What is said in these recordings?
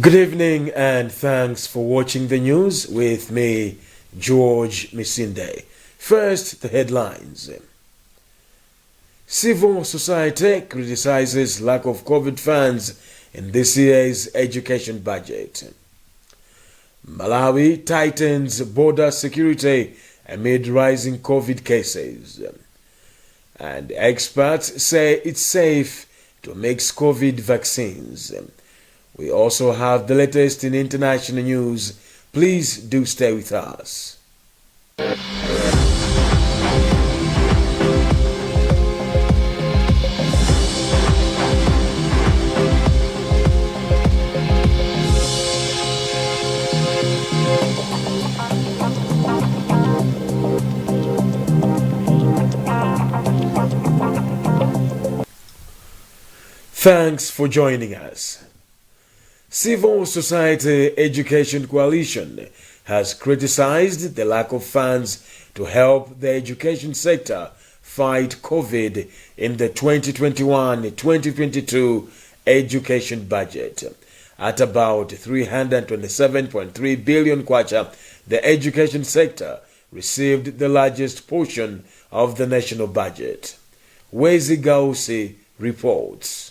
Good evening and thanks for watching the news with me, George Misinde. First, the headlines. Civil society criticizes lack of COVID funds in this year's education budget. Malawi tightens border security amid rising COVID cases. And experts say it's safe to mix COVID vaccines. We also have the latest in international news. Please do stay with us. Thanks for joining us. Civil Society Education Coalition has criticized the lack of funds to help the education sector fight COVID in the 2021-2022 education budget. At about 327.3 billion kwacha, the education sector received the largest portion of the national budget. Wezi Gausi reports.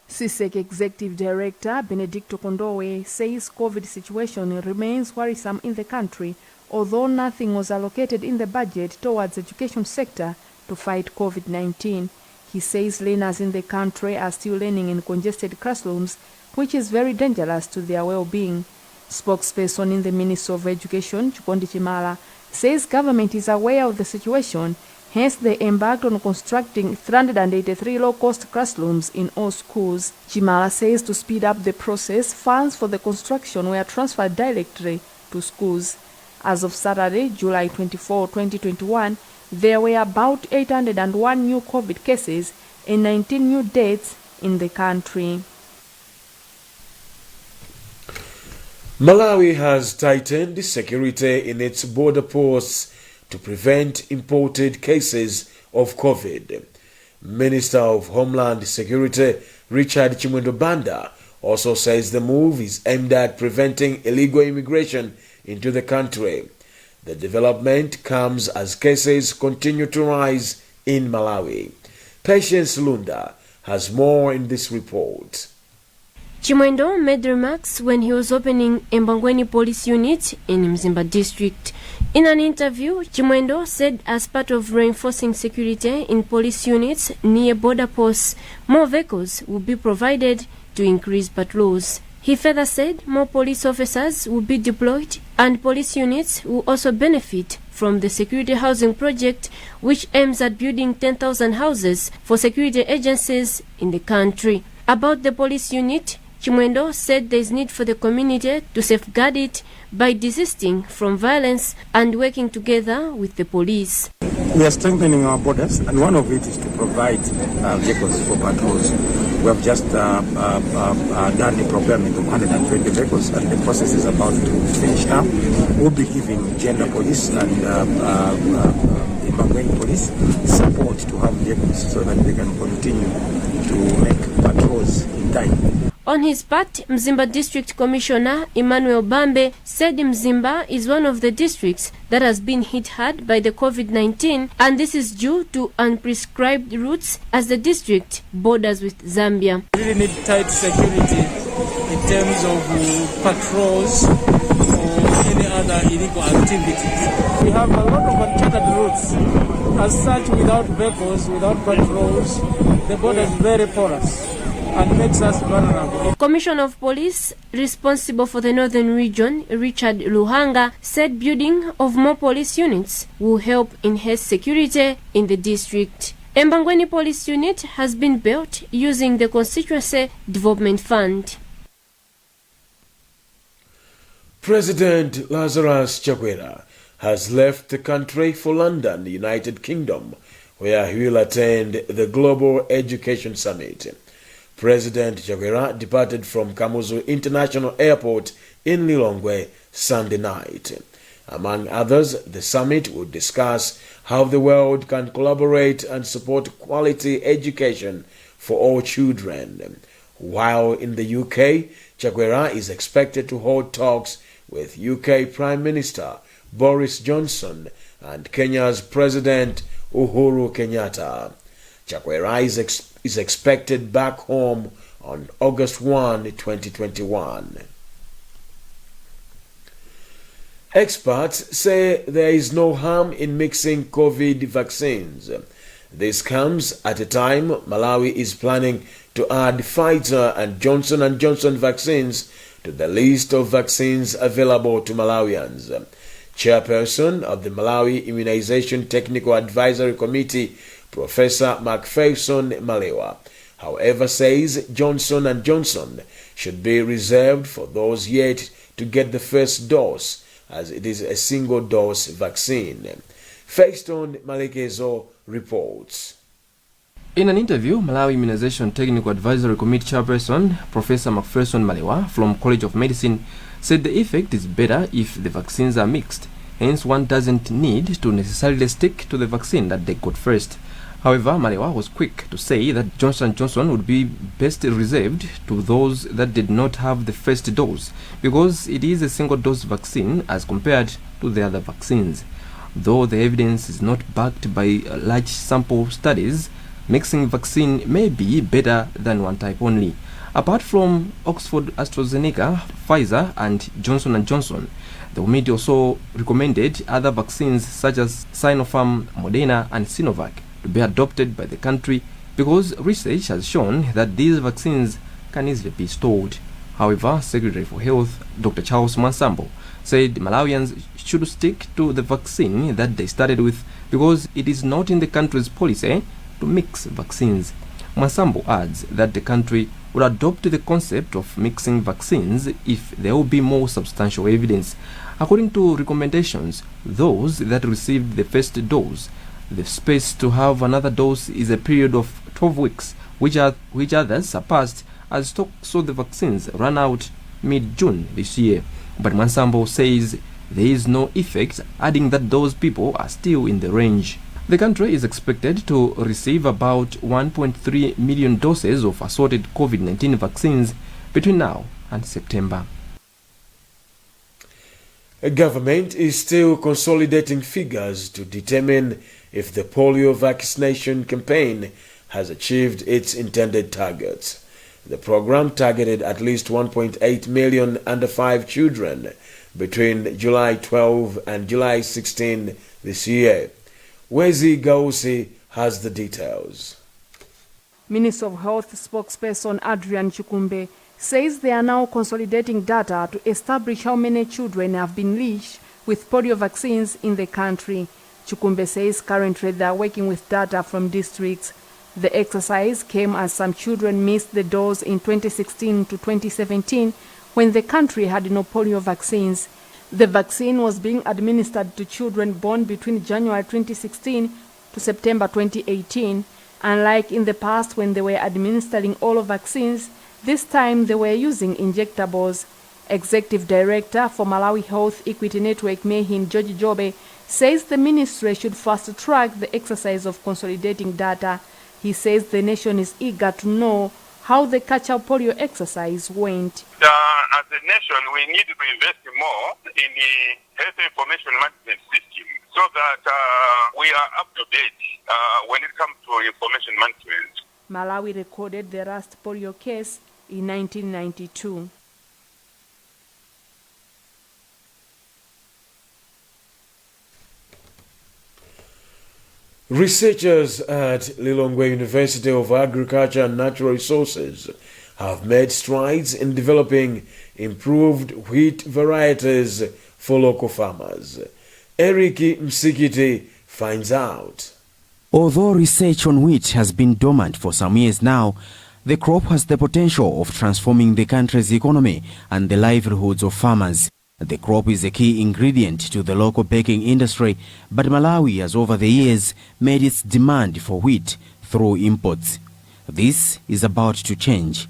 CSEC Executive Director Benedicto Kondowe says COVID situation remains worrisome in the country, although nothing was allocated in the budget towards education sector to fight COVID-19. He says learners in the country are still learning in congested classrooms, which is very dangerous to their well-being. Spokesperson in the Ministry of Education, Chikondi Chimala, says government is aware of the situation. Hence, they embarked on constructing 383 low-cost classrooms in all schools. Chimala says to speed up the process, funds for the construction were transferred directly to schools. As of Saturday, July 24, 2021, there were about 801 new COVID cases and 19 new deaths in the country. Malawi has tightened security in its border posts to prevent imported cases of COVID. Minister of Homeland Security Richard Chimwendo Banda also says the move is aimed at preventing illegal immigration into the country. The development comes as cases continue to rise in Malawi. Patience Lunda has more in this report. Chimwendo made remarks when he was opening Embangweni Police Unit in Mzimba District. In an interview, Chimwendo said as part of reinforcing security in police units near border posts, more vehicles will be provided to increase patrols. He further said more police officers will be deployed and police units will also benefit from the security housing project, which aims at building 10,000 houses for security agencies in the country. About the police unit, Chimwendo said there is need for the community to safeguard it by desisting from violence and working together with the police. We are strengthening our borders, and one of it is to provide vehicles for patrols. We have just done the procurement of 120 vehicles, and the process is about to finish up. We'll be giving gender police and Embangweni police support to have vehicles so that they can continue to make patrols in time. On his part, Mzimba District Commissioner Emmanuel Bambe said Mzimba is one of the districts that has been hit hard by the COVID-19, and this is due to unprescribed routes as the district borders with Zambia. We really need tight security in terms of patrols or any other illegal activities. We have a lot of uncharted routes. As such, without vehicles, without patrols, the border is very porous and makes us vulnerable. Commissioner of Police responsible for the northern region, Richard Luhanga, said building of more police units will help enhance security in the district. Embangweni Police Unit has been built using the Constituency Development Fund. President Lazarus Chakwera has left the country for London, United Kingdom, where he will attend the Global Education Summit. President Chakwera departed from Kamuzu International Airport in Lilongwe Sunday night. Among others, the summit will discuss how the world can collaborate and support quality education for all children. While in the UK, Chakwera is expected to hold talks with UK Prime Minister Boris Johnson and Kenya's President Uhuru Kenyatta. Chakwera is expected back home on August 1, 2021. Experts say there is no harm in mixing COVID vaccines. This comes at a time Malawi is planning to add Pfizer and Johnson & Johnson vaccines to the list of vaccines available to Malawians. Chairperson of the Malawi Immunization Technical Advisory Committee, Professor Macpherson Malewa, however, says Johnson & Johnson should be reserved for those yet to get the first dose, as it is a single-dose vaccine. Feston Malekezo reports. In an interview, Malawi Immunization Technical Advisory Committee Chairperson Professor Macpherson Malewa from College of Medicine said the effect is better if the vaccines are mixed. Hence, one doesn't need to necessarily stick to the vaccine that they got first. However, Malewa was quick to say that Johnson & Johnson would be best reserved to those that did not have the first dose, because it is a single-dose vaccine as compared to the other vaccines. Though the evidence is not backed by large sample studies, mixing vaccine may be better than one type only. Apart from Oxford AstraZeneca, Pfizer and Johnson & Johnson, the committee also recommended other vaccines such as Sinopharm, Moderna and Sinovac to be adopted by the country because research has shown that these vaccines can easily be stored. However, Secretary for Health Dr. Charles Mwansambo said Malawians should stick to the vaccine that they started with because it is not in the country's policy to mix vaccines. Mwansambo adds that the country would adopt the concept of mixing vaccines if there will be more substantial evidence. According to recommendations, those that received the first dose, the space to have another dose is a period of 12 weeks, which others surpassed as stock so the vaccines ran out mid-June this year. But Mwansambo says there is no effect, adding that those people are still in the range. The country is expected to receive about 1.3 million doses of assorted COVID-19 vaccines between now and September. A government is still consolidating figures to determine if the polio vaccination campaign has achieved its intended targets. The program targeted at least 1.8 million under 5 children between July 12 and July 16 this year. Wezi Gausi has the details. Minister of Health spokesperson Adrian Chikumbe says they are now consolidating data to establish how many children have been reached with polio vaccines in the country. Chikumbe says currently they are working with data from districts. The exercise came as some children missed the dose in 2016 to 2017 when the country had no polio vaccines. The vaccine was being administered to children born between January 2016 to September 2018. Unlike in the past when they were administering all vaccines, this time they were using injectables. Executive Director for Malawi Health Equity Network Mehin George Jobe says the ministry should fast track the exercise of consolidating data. He says the nation is eager to know how the catch-up polio exercise went. As a nation, we need to invest more in the health information management system so that we are up to date when it comes to information management. Malawi recorded the last polio case in 1992. Researchers at Lilongwe University of Agriculture and Natural Resources have made strides in developing improved wheat varieties for local farmers. Eriki Msikiti finds out. Although research on wheat has been dormant for some years now, the crop has the potential of transforming the country's economy and the livelihoods of farmers. The crop is a key ingredient to the local baking industry, but Malawi has over the years made its demand for wheat through imports. This is about to change.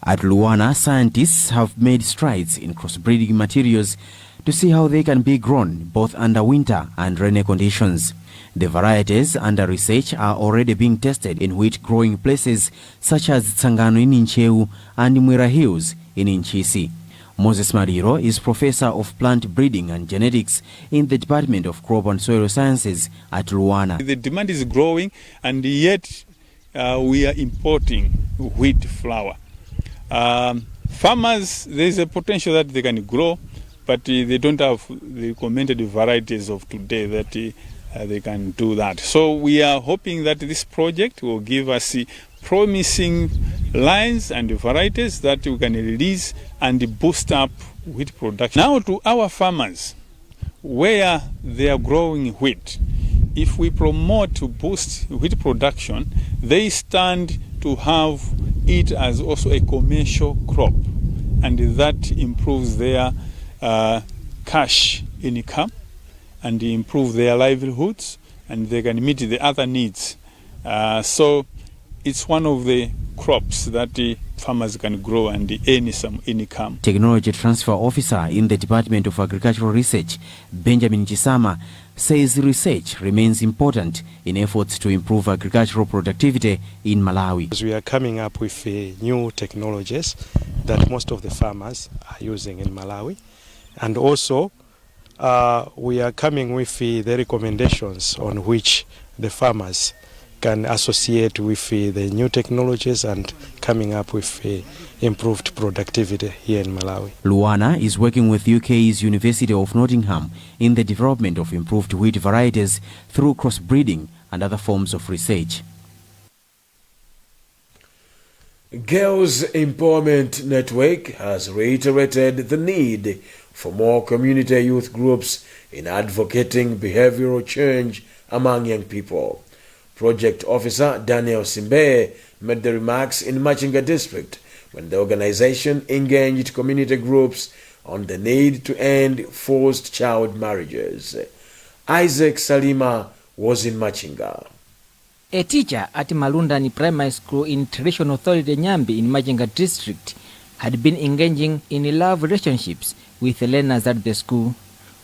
At Luana, scientists have made strides in crossbreeding materials to see how they can be grown both under winter and rainy conditions. The varieties under research are already being tested in wheat growing places such as Tsangano in Ncheu and Mwera Hills in Nchisi. Moses Mariro is Professor of Plant Breeding and Genetics in the Department of Crop and Soil Sciences at Luana. The demand is growing, and yet we are importing wheat flour. Farmers, there is a potential that they can grow, but they don't have the recommended varieties of today that they can do that. So we are hoping that this project will give us promising lines and varieties that we can release and boost up wheat production. Now to our farmers, where they are growing wheat, if we promote to boost wheat production, they stand to have it as also a commercial crop, and that improves their cash income and improve their livelihoods, and they can meet the other needs. So it's one of the crops that the farmers can grow and earn some income. Technology Transfer Officer in the Department of Agricultural Research, Benjamin Chisama, says research remains important in efforts to improve agricultural productivity in Malawi. We are coming up with new technologies that most of the farmers are using in Malawi, and also we are coming with the recommendations on which the farmers can associate with the new technologies and coming up with improved productivity here in Malawi. Luana is working with UK's University of Nottingham in the development of improved wheat varieties through crossbreeding and other forms of research. Girls Empowerment Network has reiterated the need for more community youth groups in advocating behavioral change among young people. Project Officer Daniel Simbe made the remarks in Machinga District when the organization engaged community groups on the need to end forced child marriages. Isaac Salima was in Machinga. A teacher at Malundani Primary School in Traditional Authority Nyambi in Machinga District had been engaging in love relationships with learners at the school.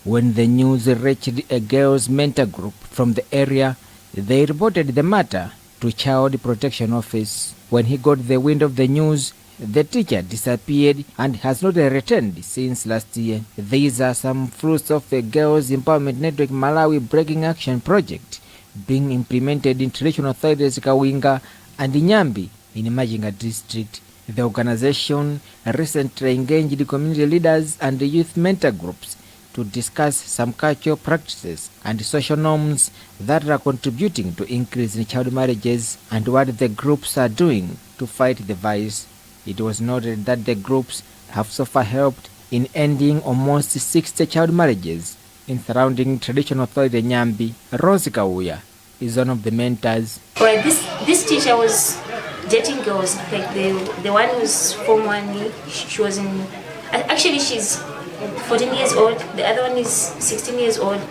When the news reached a girls' mentor group from the area, they reported the matter to Child Protection Office. When he got the wind of the news, the teacher disappeared and has not returned since last year. These are some fruits of a Girls Empowerment Network Malawi Breaking Action project being implemented in traditional authorities Kawinga and Nyambi in Machinga District. The organization recently engaged community leaders and youth mentor groups to discuss some cultural practices and social norms that are contributing to increase in child marriages and what the groups are doing to fight the vice. It was noted that the groups have so far helped in ending almost 60 child marriages in surrounding traditional authority Nyambi. Rose Kauya is one of the mentors. Well, this teacher was dating girls, like the one who's Form 1, she was in, actually she's 14 years old, the other one is 16 years old.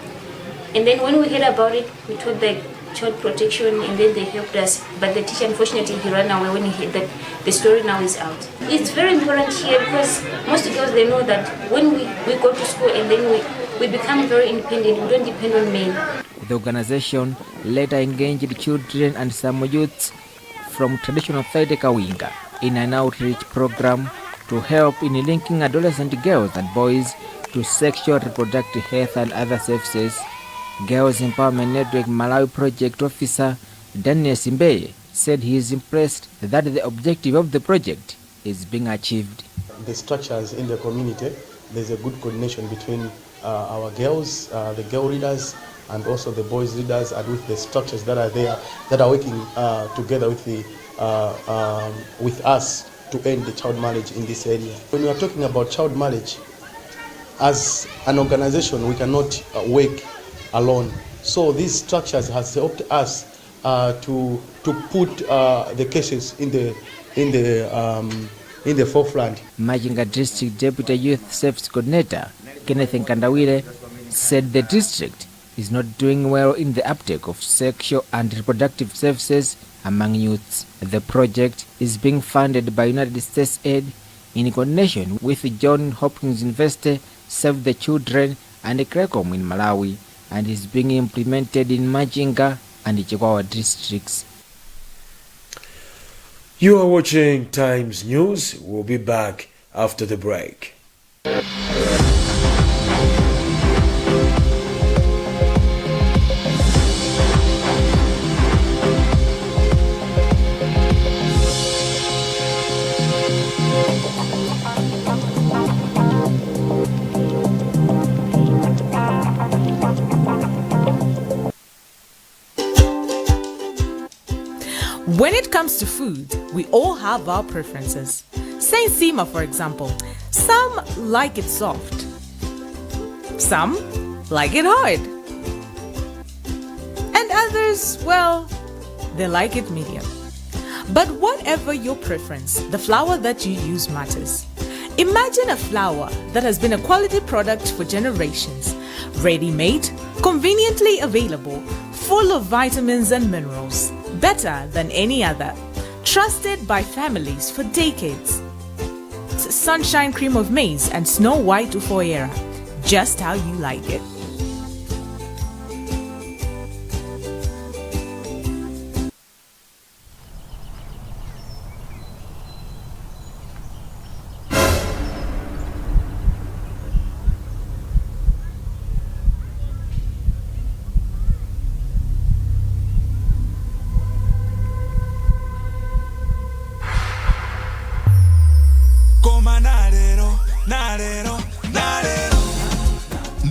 And then when we heard about it, we told the Child Protection, and then they helped us. But the teacher, unfortunately, he ran away when he heard that the story now is out. It's very important here because most girls, they know that when we go to school and then we become very independent, we don't depend on men. The organization later engaged children and some youths from traditional authority Kawinga in an outreach program to help in linking adolescent girls and boys to sexual reproductive health and other services. Girls Empowerment Network Malawi Project Officer Daniel Simbe said he is impressed that the objective of the project is being achieved. The structures in the community, there's a good coordination between our girls, the girl leaders, and also the boys leaders, and with the structures that are there, that are working together with us to end the child marriage in this area. When we are talking about child marriage, as an organization, we cannot work alone. So these structures has helped us to put the cases in the forefront. Machinga District Deputy Youth Service Coordinator Kenneth Nkandawire said the district is not doing well in the uptake of sexual and reproductive services among youths. The project is being funded by United States Aid in coordination with Johns Hopkins University, Save the Children, and CRECOM in Malawi, and is being implemented in Machinga and Chikwawa districts. You are watching Times News. We'll be back after the break. When it comes to food, we all have our preferences. Say Sima, for example. Some like it soft. Some like it hard. And others, well, they like it medium. But whatever your preference, the flour that you use matters. Imagine a flour that has been a quality product for generations, ready-made, conveniently available, full of vitamins and minerals, better than any other, trusted by families for decades. Sunshine cream of maize and Snow White Ufoera, just how you like it.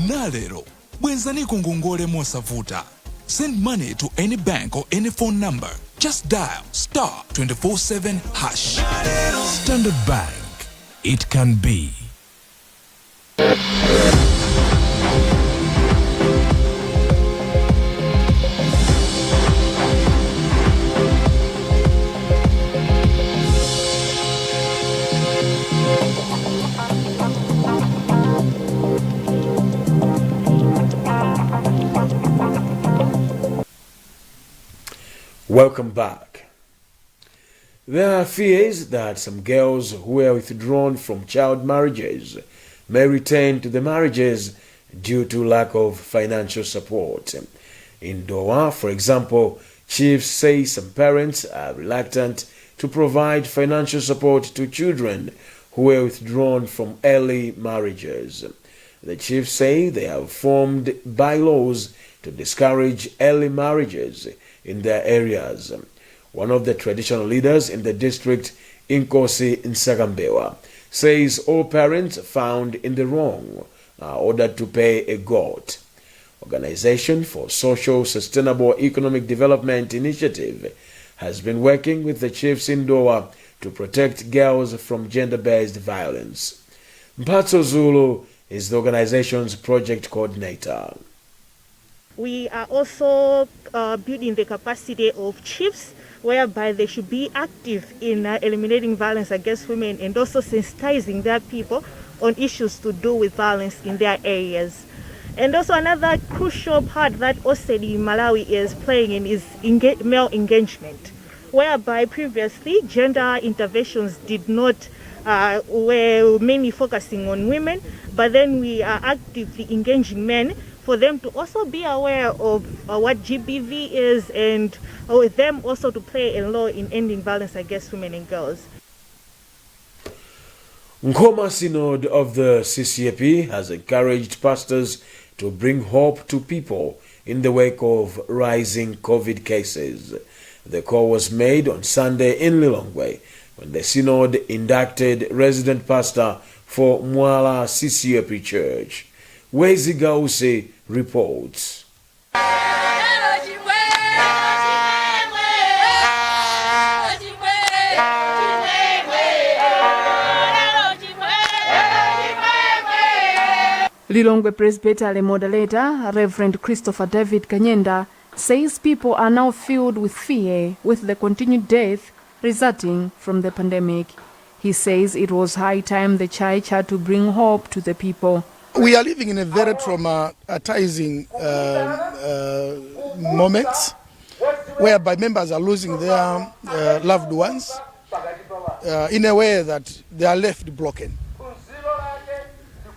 Nalero, bwenzani kungongole mosavuta. Send money to any bank or any phone number. Just dial *247#. Standard Bank. It can be. Welcome back. There are fears that some girls who were withdrawn from child marriages may return to the marriages due to lack of financial support. In Doha, for example, chiefs say some parents are reluctant to provide financial support to children who were withdrawn from early marriages. The chiefs say they have formed bylaws to discourage early marriages in their areas. One of the traditional leaders in the district, Inkosi Nsagambewa, says all parents found in the wrong are ordered to pay a GOT. Organization for Social Sustainable Economic Development Initiative has been working with the chiefs in Doha to protect girls from gender-based violence. Mpatso Zulu is the organization's project coordinator. We are also building the capacity of chiefs, whereby they should be active in eliminating violence against women and also sensitizing their people on issues to do with violence in their areas. And also another crucial part that OSED in Malawi is playing in is male engagement, whereby previously gender interventions did not were mainly focusing on women, but then we are actively engaging men for them to also be aware of what GBV is and with them also to play a role in ending violence against women and girls. Nkoma Synod of the CCAP has encouraged pastors to bring hope to people in the wake of rising COVID cases. The call was made on Sunday in Lilongwe when the Synod inducted resident pastor for Mwala CCAP Church. Wezi Gausi reports. Lilongwe Presbytery moderator, Reverend Christopher David Kanyenda, says people are now filled with fear with the continued death resulting from the pandemic. He says it was high time the church had to bring hope to the people. We are living in a very traumatizing moment whereby members are losing their loved ones in a way that they are left broken.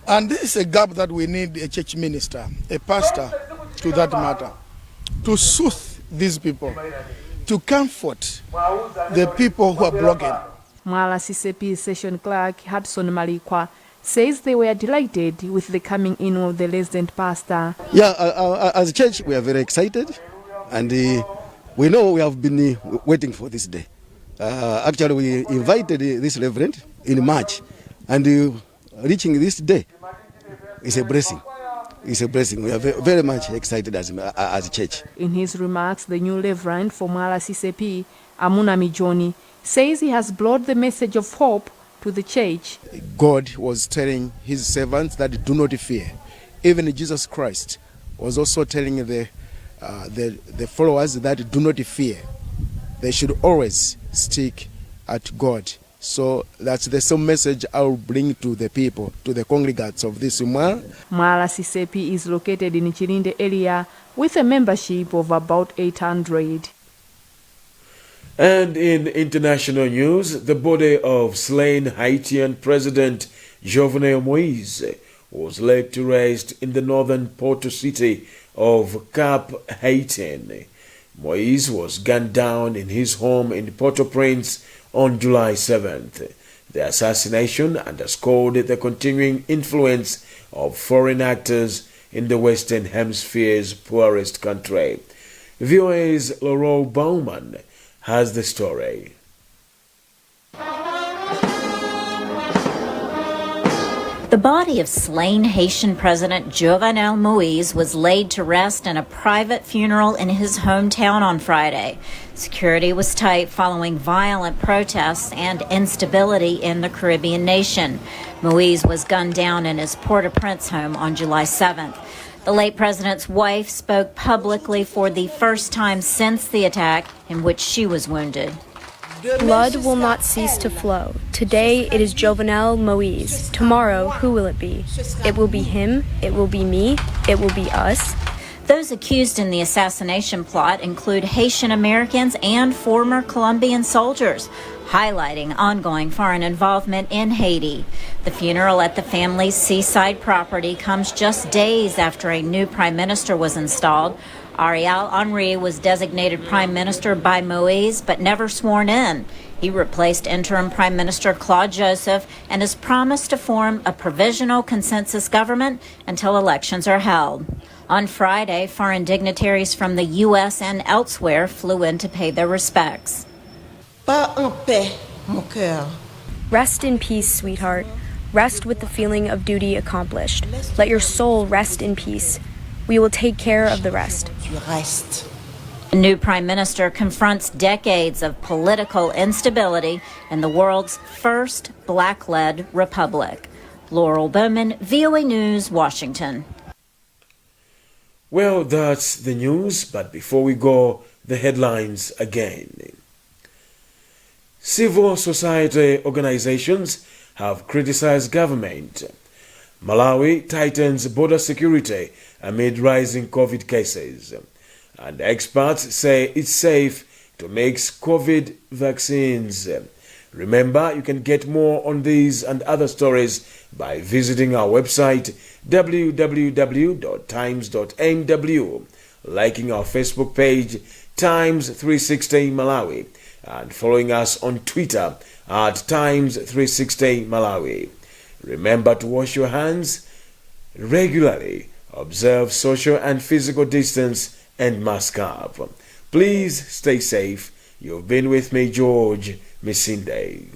And this is a gap that we need a church minister, a pastor to that matter, to soothe these people, to comfort the people who are broken. Mwala CCP session clerk Hudson Malikwa says they were delighted with the coming in of the resident pastor. Yeah, as a church, we are very excited, and we know we have been waiting for this day. Actually, we invited this reverend in March, and reaching this day is a blessing. It's a blessing. We are very much excited as a church. In his remarks, the new reverend for Mwala CCP, Amuna Mijoni, says he has brought the message of hope to the church. God was telling his servants that do not fear. Even Jesus Christ was also telling the followers that do not fear. They should always stick at God. So that's the same message I will bring to the people, to the congregants of this Mwala. Mwala CCP is located in Chilinde area with a membership of about 800. And in international news, the body of slain Haitian President Jovenel Moise was laid to rest in the northern port city of Cap Haïtien. Moise was gunned down in his home in Port-au-Prince on July 7th. The assassination underscored the continuing influence of foreign actors in the Western Hemisphere's poorest country. VOA's Laurel Baumann has the story. The body of slain Haitian President Jovenel Moise was laid to rest in a private funeral in his hometown on Friday. Security was tight following violent protests and instability in the Caribbean nation. Moise was gunned down in his Port-au-Prince home on July 7th. The late president's wife spoke publicly for the first time since the attack in which she was wounded. Blood will not cease to flow. Today it is Jovenel Moise. Tomorrow, who will it be? It will be him, it will be me, it will be us. Those accused in the assassination plot include Haitian Americans and former Colombian soldiers, highlighting ongoing foreign involvement in Haiti. The funeral at the family's seaside property comes just days after a new prime minister was installed. Ariel Henry was designated prime minister by Moise but never sworn in. He replaced interim Prime Minister Claude Joseph and has promised to form a provisional consensus government until elections are held. On Friday, foreign dignitaries from the U.S. and elsewhere flew in to pay their respects. Rest in peace, sweetheart. Rest with the feeling of duty accomplished. Let your soul rest in peace. We will take care of the rest. The new prime minister confronts decades of political instability in the world's first black-led republic. Laurel Bowman, VOA News, Washington. Well, that's the news, but before we go, the headlines again. Civil society organizations have criticized government. Malawi tightens border security amid rising COVID cases. And experts say it's safe to mix COVID vaccines. Remember, you can get more on these and other stories by visiting our website www.times.mw, liking our Facebook page Times360 Malawi, and following us on Twitter at Times360 Malawi. Remember to wash your hands regularly, observe social and physical distance, and mask up. Please stay safe. You've been with me, George Misinde.